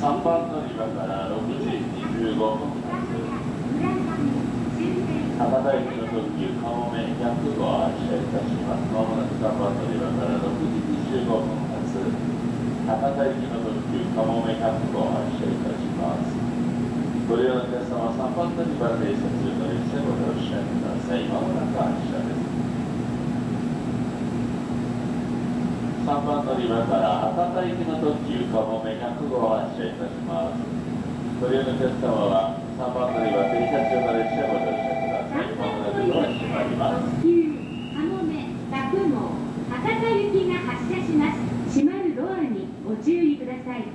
3番乗り場から6時25分発博多行きの特急かもめ100号発車いたします。まもなく3番乗り場から6時25分発博多行きの特急かもめ100号発車いたします。ご利用の皆様は3番乗り場停車中の列車ご乗車ください。まもなく発車です。3番乗り場から博多行きの特急かもめ100号発車いたします。ご利用のお客様は3番乗り場停車中の列車ご乗車ください。まもなくドア閉まります。特急かもめ100号博多行きが発車します。閉まるドアにご注意ください。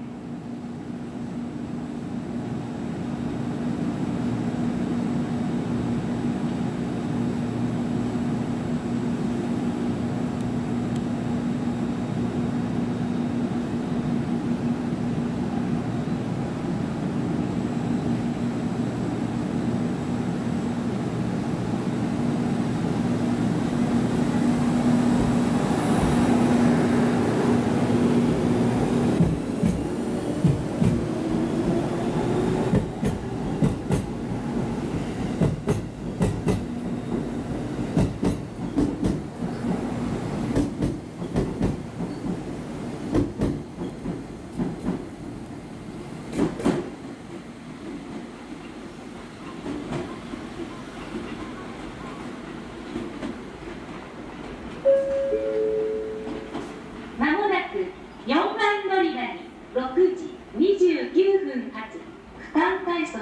まもなく4番乗り場に6時29分発区間快速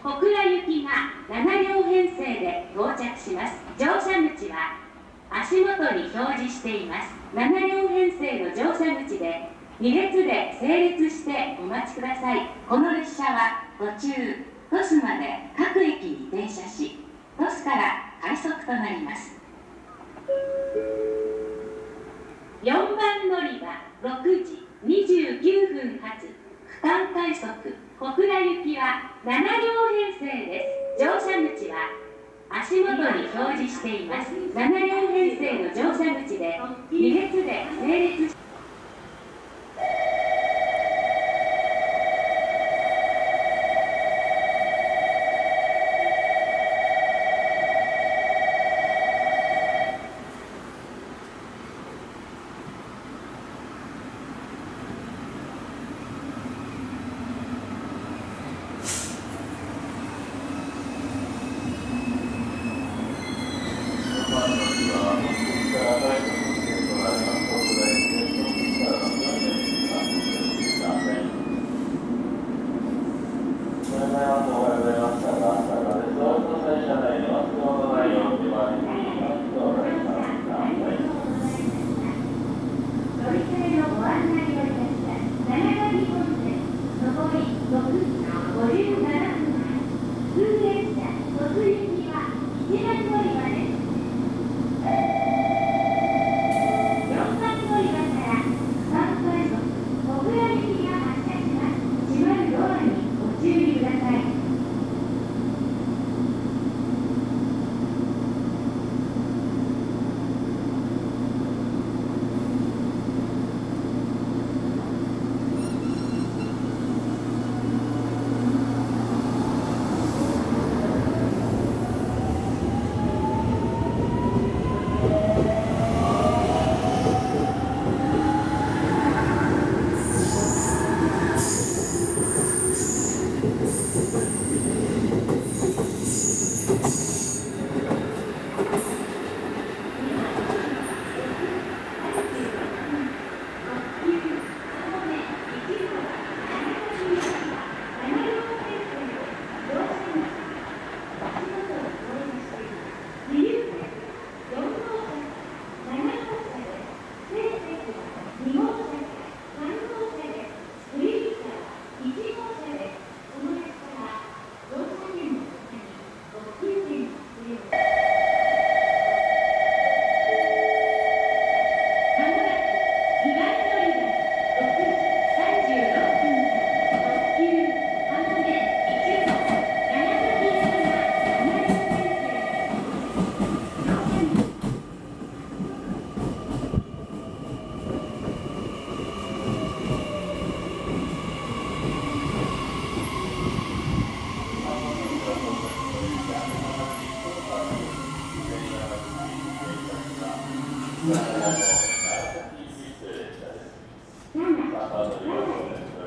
小倉行きが7両編成で到着します。乗車口は足元に表示しています。7両編成の乗車口で2列で整列してお待ちください。この列車は途中鳥栖まで各駅に停車し、鳥栖から快速となります。4番乗り場6時29分発区間快速小倉行きは7両編成です。乗車口は足元に表示しています。7両編成の乗車口で2列で整列し5時57分、普通列車1番乗り場です。4番乗り場から関西速小倉行きが発車します。閉まるドアにご注意ください。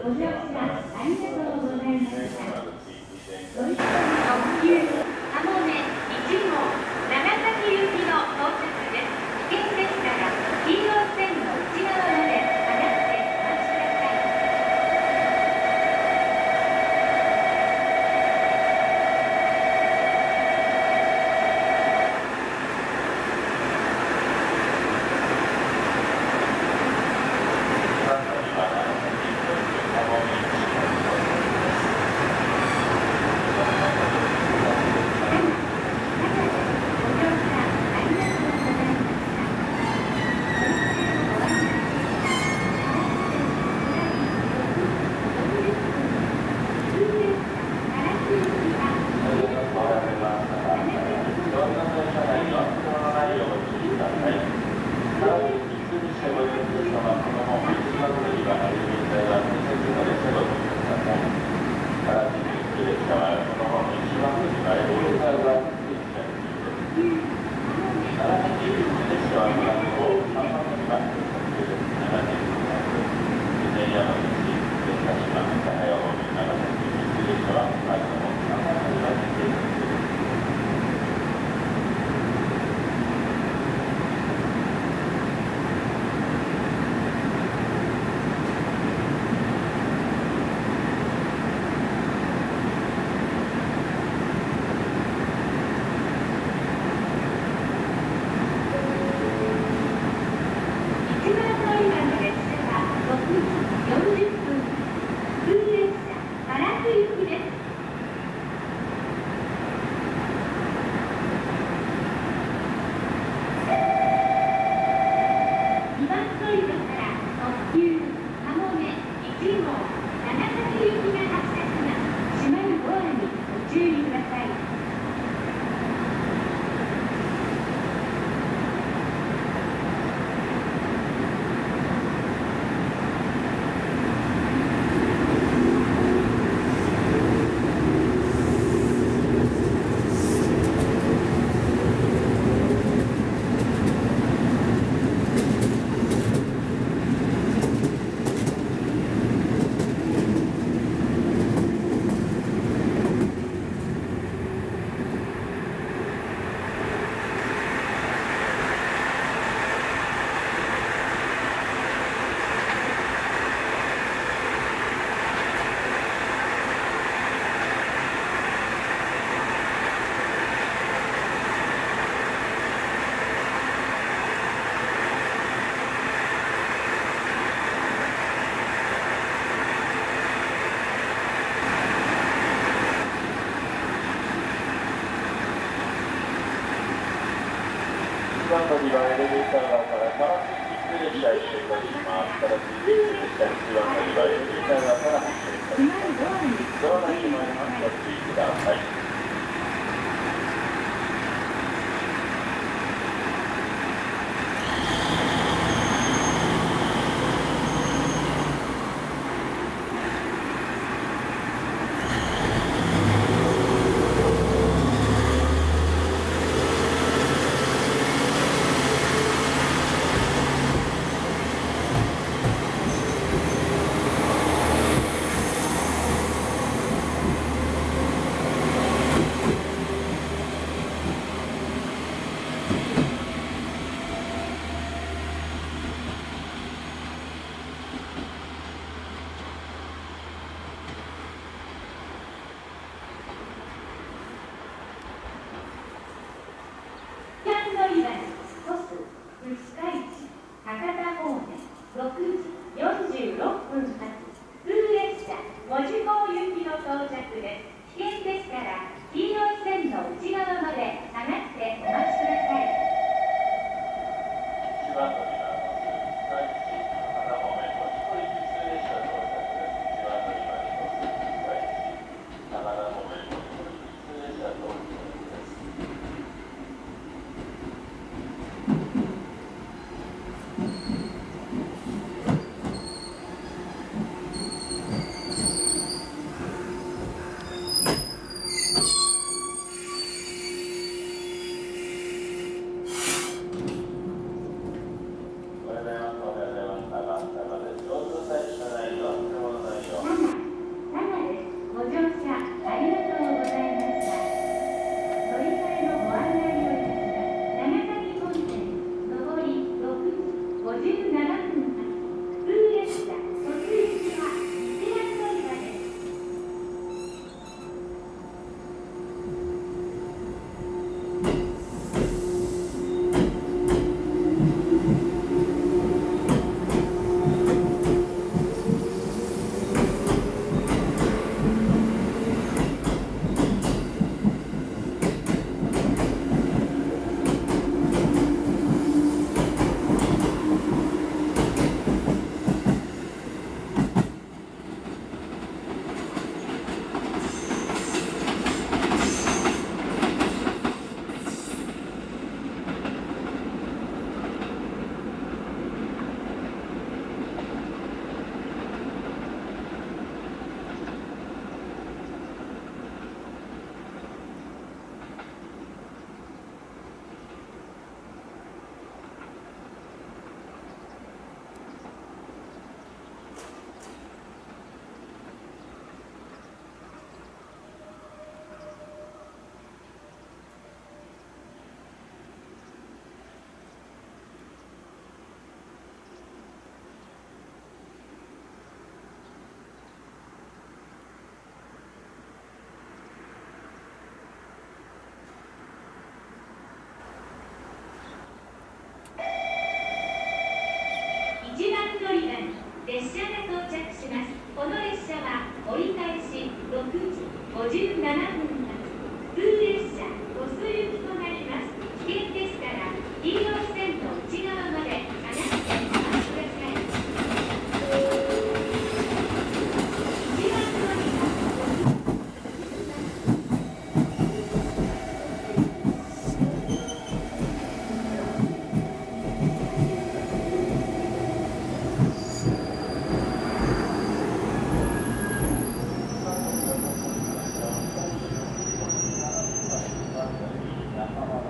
お番乗り場エレベーター側から川崎列車へ出発します。川崎列車1番乗り場エレベーター側から発車いたします。ドアが閉まります。ご注意ください。列車が到着します。この列車は折り返し6時57分発普通列車鳥栖行きとなります。危険ですから黄色い線の内側まで離してお待ちください。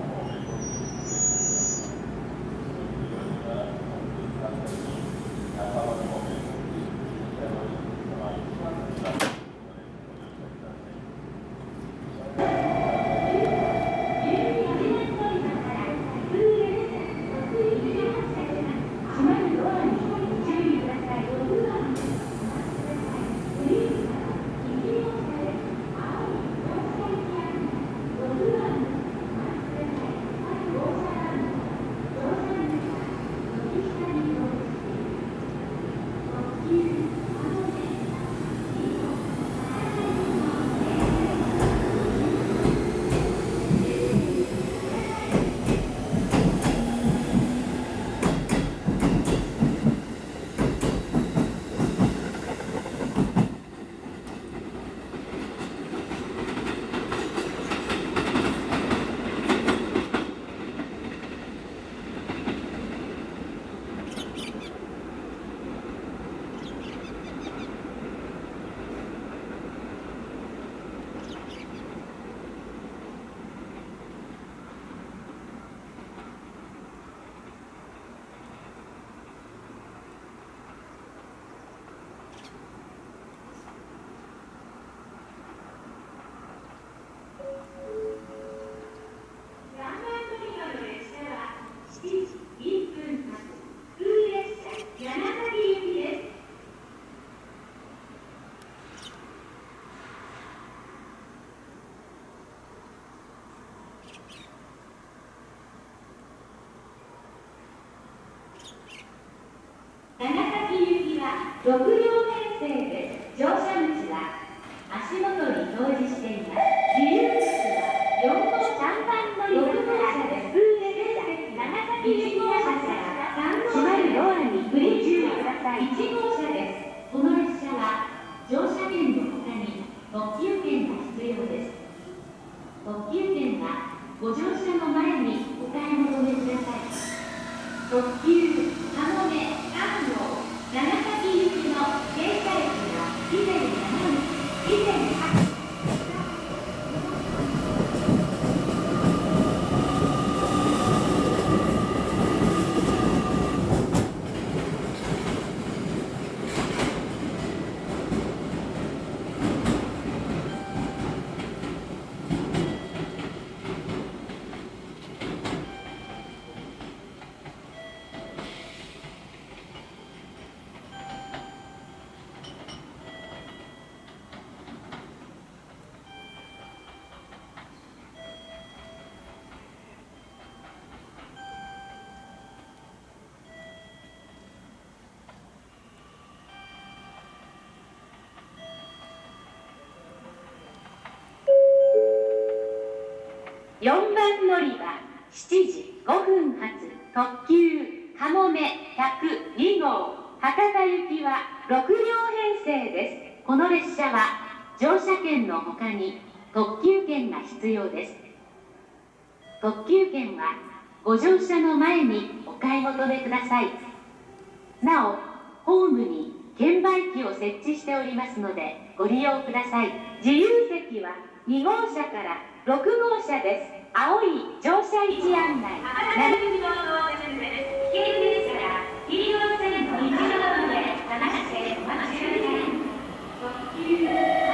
一番乗り場6両編成です。乗車口は足元に表示しています。自由席は4号3番乗り6号車です。長崎1号車から閉まるドアにご注意ください。1号車です。この列車は乗車券の他に特急券が必要です。特急券はご乗車の前にお買い求めください。特急かもめ安納長崎行きの停車駅は以前山口以前84番乗り場7時5分発特急かもめ102号博多行きは6両編成です。この列車は乗車券の他に特急券が必要です。特急券はご乗車の前にお買い求めください。なお、ホームに券売機を設置しておりますのでご利用ください。自由席は2号車から6号車です。青い乗車位置案内。長崎の危険ですから、黄色の線の一部で離してお待ちください。特急